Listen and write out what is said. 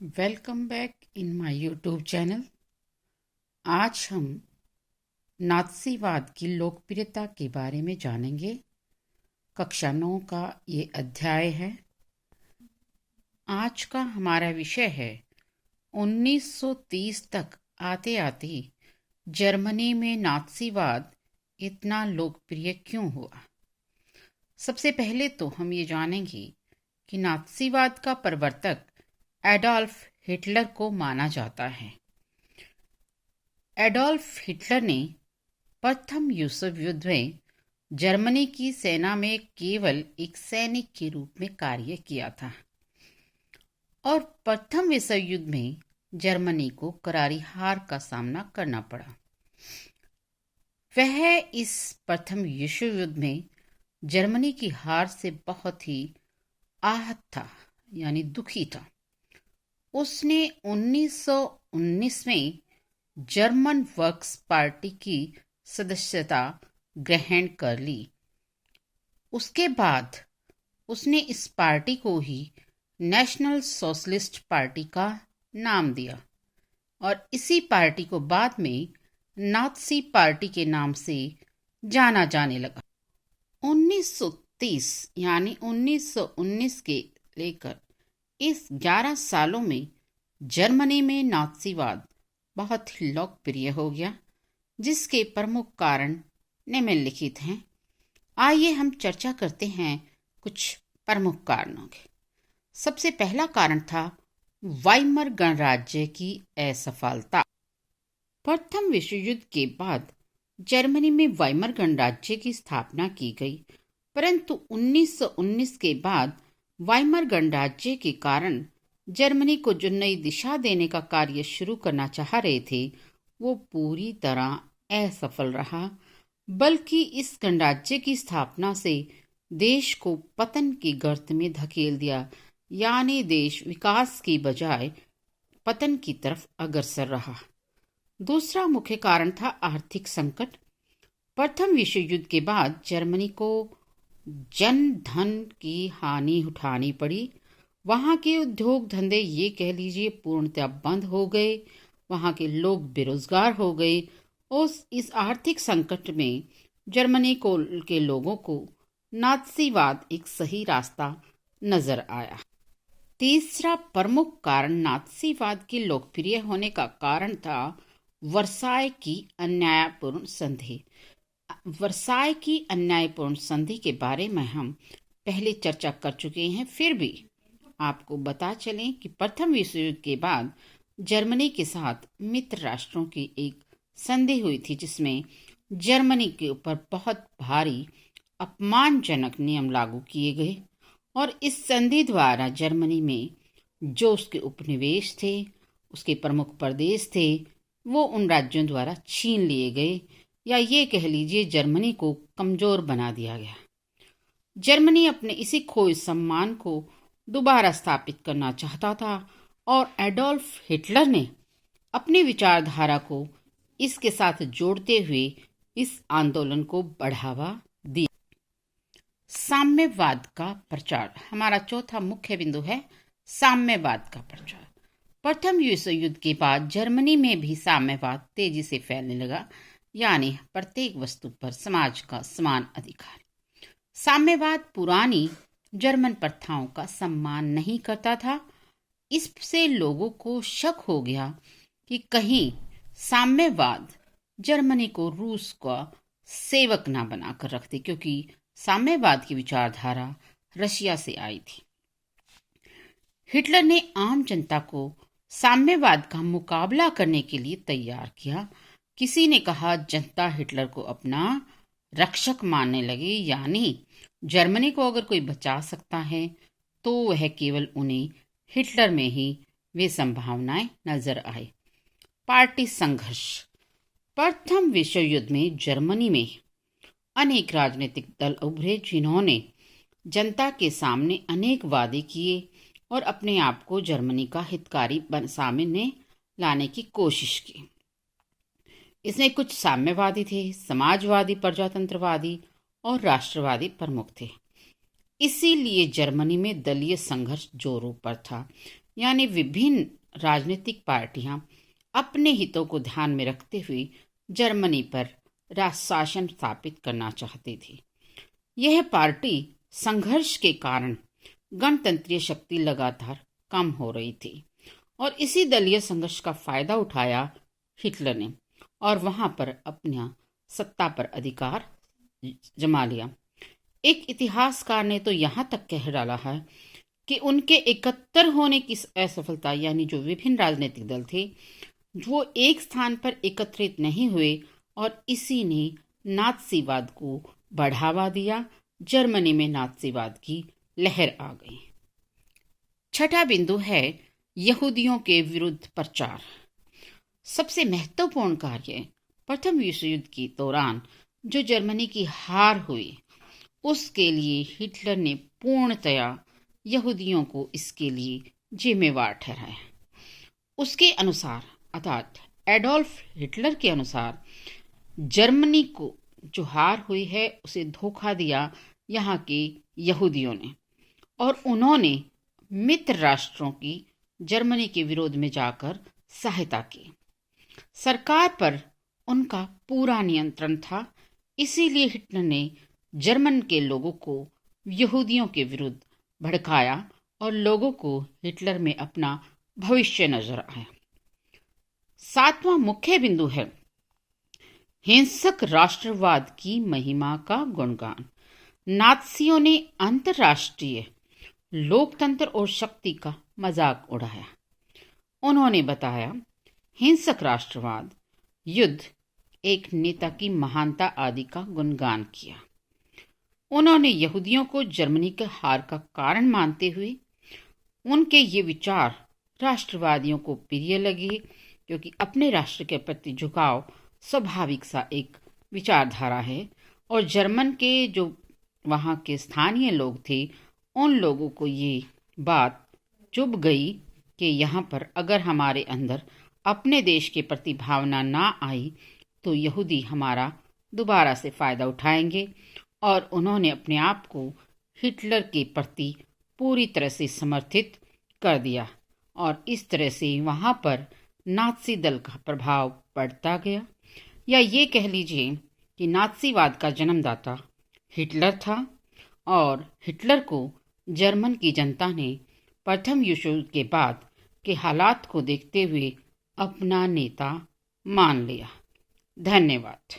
Welcome back in my YouTube channel. आज हम नात्सीवाद की लोकप्रियता के बारे में जानेंगे। कक्षा 9 का ये अध्याय है। आज का हमारा विषय है 1930 तक आते आते जर्मनी में नात्सीवाद इतना लोकप्रिय क्यों हुआ। सबसे पहले तो हम ये जानेंगे कि नात्सीवाद का प्रवर्तक एडॉल्फ हिटलर को माना जाता है। एडॉल्फ हिटलर ने प्रथम विश्व युद्ध में जर्मनी की सेना में केवल एक सैनिक के रूप में कार्य किया था और प्रथम विश्व युद्ध में जर्मनी को करारी हार का सामना करना पड़ा। वह इस प्रथम विश्व युद्ध में जर्मनी की हार से बहुत ही आहत था, यानी दुखी था। उसने 1919 में जर्मन वर्क्स पार्टी की सदस्यता ग्रहण कर ली। उसके बाद उसने इस पार्टी को ही नेशनल सोशलिस्ट पार्टी का नाम दिया और इसी पार्टी को बाद में नात्सी पार्टी के नाम से जाना जाने लगा। 1930 यानी 1919 के लेकर इस 11 सालों में जर्मनी में नात्सीवाद बहुत ही लोकप्रिय हो गया, जिसके प्रमुख कारण निम्नलिखित हैं। आइए हम चर्चा करते हैं कुछ प्रमुख कारणों के। सबसे पहला कारण था वाइमर गणराज्य की असफलता। प्रथम विश्व युद्ध के बाद जर्मनी में वाइमर गणराज्य की स्थापना की गई, परंतु 1919 के बाद वाइमर गणराज्य के कारण जर्मनी को जो नई दिशा देने का कार्य शुरू करना चाह रहे थे वो पूरी तरह असफल रहा, बल्कि इस गणराज्य की स्थापना से देश को पतन की गर्त में धकेल दिया, यानी देश विकास की बजाय पतन की तरफ अग्रसर रहा। दूसरा मुख्य कारण था आर्थिक संकट। प्रथम विश्व युद्ध के बाद जर्मनी को जन धन की हानि उठानी पड़ी। वहां के उद्योग धंधे ये कह लीजिए पूर्णतः बंद हो गए, वहां के लोग बेरोजगार हो गए। इस आर्थिक संकट में जर्मनी के लोगों को नात्सीवाद एक सही रास्ता नजर आया। तीसरा प्रमुख कारण नात्सीवाद के लोकप्रिय होने का कारण था वर्साय की अन्यायपूर्ण संधि। वर्साय की अन्यायपूर्ण संधि के बारे में हम पहले चर्चा कर चुके हैं, फिर भी आपको बता चलें कि प्रथम विश्व युद्ध के बाद जर्मनी के साथ मित्र राष्ट्रों की एक संधि हुई थी, जिसमें जर्मनी के ऊपर बहुत भारी अपमानजनक नियम लागू किए गए और इस संधि द्वारा जर्मनी में जो उसके उपनिवेश थे, उसके प्रमुख प्रदेश थे, वो उन राज्यों द्वारा छीन लिए गए, या ये कह लीजिए जर्मनी को कमजोर बना दिया गया। जर्मनी अपने इसी खोए सम्मान को दोबारा स्थापित करना चाहता था और एडोल्फ हिटलर ने अपनी विचारधारा को इसके साथ जोड़ते हुए इस आंदोलन को बढ़ावा दिया। साम्यवाद का प्रचार हमारा चौथा मुख्य बिंदु है। साम्यवाद का प्रचार। प्रथम विश्व युद्ध के बाद जर्मनी में भी साम्यवाद तेजी से फैलने लगा, यानी प्रत्येक वस्तु पर समाज का समान अधिकार। साम्यवाद पुरानी जर्मन प्रथाओं का सम्मान नहीं करता था। इससे लोगों को शक हो गया कि कहीं साम्यवाद जर्मनी को रूस का सेवक ना बनाकर रखते, क्योंकि साम्यवाद की विचारधारा रशिया से आई थी। हिटलर ने आम जनता को साम्यवाद का मुकाबला करने के लिए तैयार किया। किसी ने कहा जनता हिटलर को अपना रक्षक मानने लगी, यानी जर्मनी को अगर कोई बचा सकता है तो वह केवल उन्हें हिटलर में ही वे संभावनाएं नजर आए। पार्टी संघर्ष। प्रथम विश्व युद्ध में जर्मनी में अनेक राजनीतिक दल उभरे, जिन्होंने जनता के सामने अनेक वादे किए और अपने आप को जर्मनी का हितकारी सामने लाने की कोशिश की। इसमें कुछ साम्यवादी थे, समाजवादी, प्रजातंत्रवादी और राष्ट्रवादी प्रमुख थे। इसीलिए जर्मनी में दलीय संघर्ष जोरों पर था। यानी विभिन्न राजनीतिक पार्टियां अपने हितों को ध्यान में रखते हुए जर्मनी पर शासन स्थापित करना चाहती थी। यह पार्टी संघर्ष के कारण गणतंत्रीय शक्ति लगातार कम हो रही थी और इसी दलीय संघर्ष का फायदा उठाया हिटलर ने और वहां पर अपना सत्ता पर अधिकार जमा लिया। एक इतिहासकार ने तो यहाँ तक कह डाला है कि उनके 71 होने की असफलता, यानी जो विभिन्न राजनीतिक दल थे वो एक स्थान पर एकत्रित नहीं हुए और इसी ने नात्सीवाद को बढ़ावा दिया। जर्मनी में नात्सीवाद की लहर आ गई। छठा बिंदु है यहूदियों के विरुद्ध प्रचार। सबसे महत्वपूर्ण कार्य प्रथम विश्व युद्ध के दौरान जो जर्मनी की हार हुई उसके लिए हिटलर ने पूर्णतया यहूदियों को इसके लिए जिम्मेवार ठहराया। उसके अनुसार अर्थात एडोल्फ हिटलर के अनुसार जर्मनी को जो हार हुई है उसे धोखा दिया यहाँ के यहूदियों ने और उन्होंने मित्र राष्ट्रों की जर्मनी के विरोध में जाकर सहायता की। सरकार पर उनका पूरा नियंत्रण था, इसीलिए हिटलर ने जर्मन के लोगों को यहूदियों के विरुद्ध भड़काया और लोगों को हिटलर में अपना भविष्य नजर आया। सातवां मुख्य बिंदु है हिंसक राष्ट्रवाद की महिमा का गुणगान। नात्सियों ने अंतर्राष्ट्रीय लोकतंत्र और शक्ति का मजाक उड़ाया। उन्होंने बताया हिंसक राष्ट्रवाद, युद्ध, एक नेता की महानता आदि का गुणगान किया। उन्होंने यहूदियों को जर्मनी के हार का कारण मानते हुए उनके ये विचार राष्ट्रवादियों को प्रिय लगे, क्योंकि अपने राष्ट्र के प्रति झुकाव स्वाभाविक सा एक विचारधारा है और जर्मन के जो वहाँ के स्थानीय लोग थे उन लोगों को ये बात चुभ गई कि यहाँ पर अगर हमारे अंदर अपने देश के प्रति भावना ना आई तो यहूदी हमारा दोबारा से फायदा उठाएंगे और उन्होंने अपने आप को हिटलर के प्रति पूरी तरह से समर्थित कर दिया और इस तरह से वहाँ पर नात्सी दल का प्रभाव बढ़ता गया। या ये कह लीजिए कि नात्सीवाद का जन्मदाता हिटलर था और हिटलर को जर्मन की जनता ने प्रथम विश्व युद्ध के बाद के हालात को देखते हुए अपना नेता मान लिया। धन्यवाद।